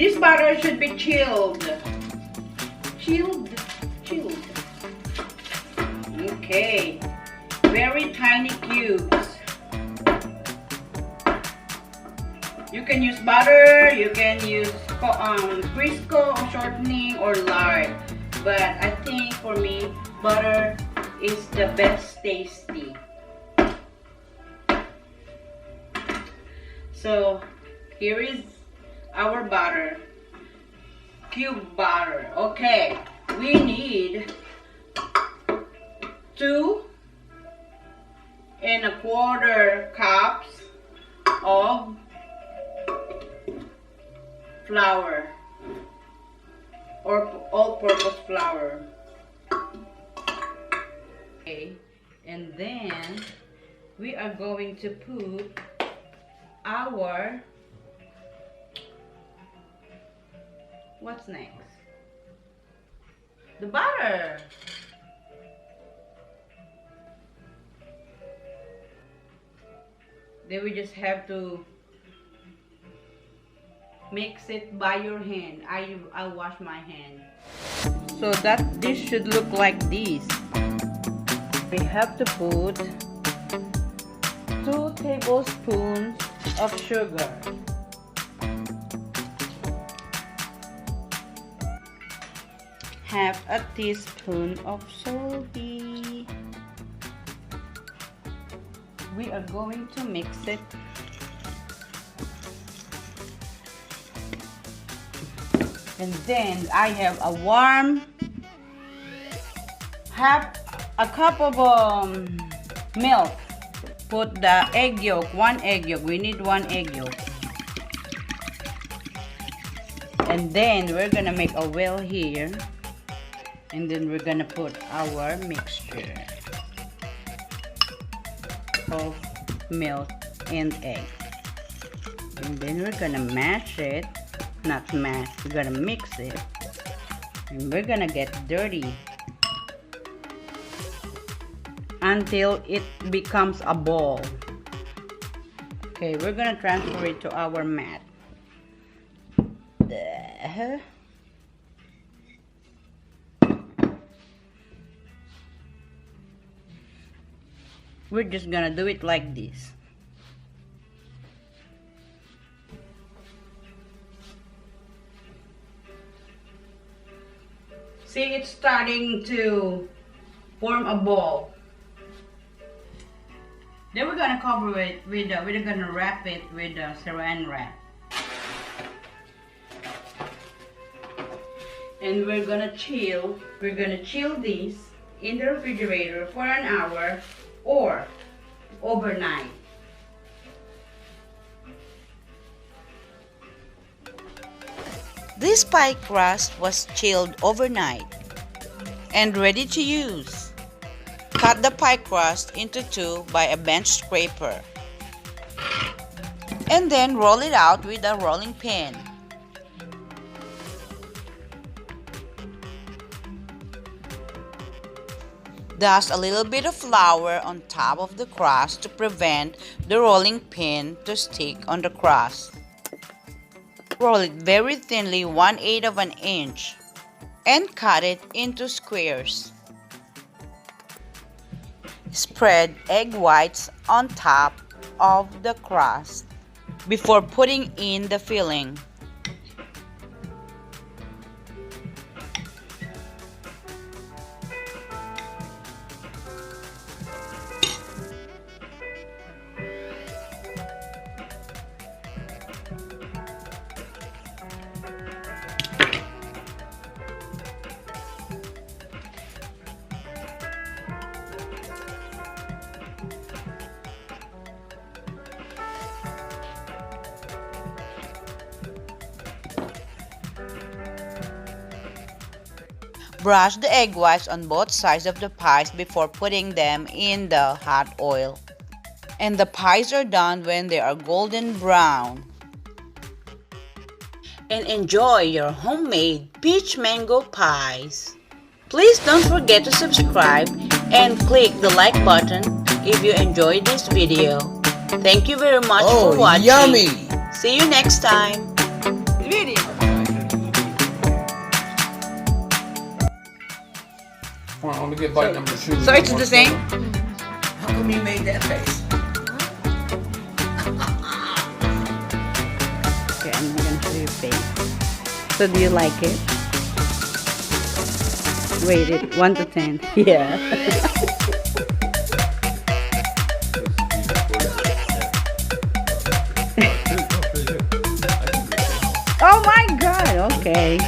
This butter should be chilled. Chilled. Okay. Very tiny cubes. You can use butter, you can use Crisco or shortening or lard. But I think for me, butter is the best tasty. So here is our butter. Cube butter. Okay. We need 2¼ cups of flour or all-purpose flour. Okay, and then we are going to put our, what's next? The butter. Then we just have to mix it by your hand. I'll wash my hand. So that this should look like this. We have to put 2 tablespoons of sugar. Half a teaspoon of salty. We are going to mix it. And then I have a warm half a cup of milk. Put the egg yolk, 1 egg yolk. We need 1 egg yolk. And then we're gonna make a well here. And then we're gonna put our mixture of milk and egg. And then we're gonna mash it. Not mash, we're gonna mix it. And we're gonna get dirty until it becomes a ball. Okay, we're gonna transfer it to our mat. We're just gonna do it like this. See, it's starting to form a ball. Then we're gonna cover it with we're gonna wrap it with a saran wrap. And we're gonna chill this in the refrigerator for an hour or overnight. This pie crust was chilled overnight and ready to use. Cut the pie crust into 2 by a bench scraper. And then roll it out with a rolling pin. Dust a little bit of flour on top of the crust to prevent the rolling pin to stick on the crust. Roll it very thinly, 1/8 of an inch, and cut it into squares. Spread egg whites on top of the crust before putting in the filling. Brush the egg whites on both sides of the pies before putting them in the hot oil. And the pies are done when they are golden brown. And enjoy your homemade peach mango pies. Please don't forget to subscribe and click the like button if you enjoyed this video. Thank you very much for watching. Yummy! See you next time. Video. Hold on, let me get bite number 2. So it's the same? How come you made that face? Okay, I'm gonna show you face. So do you like it? Rate it 1 to 10. Yeah. Oh my god, okay.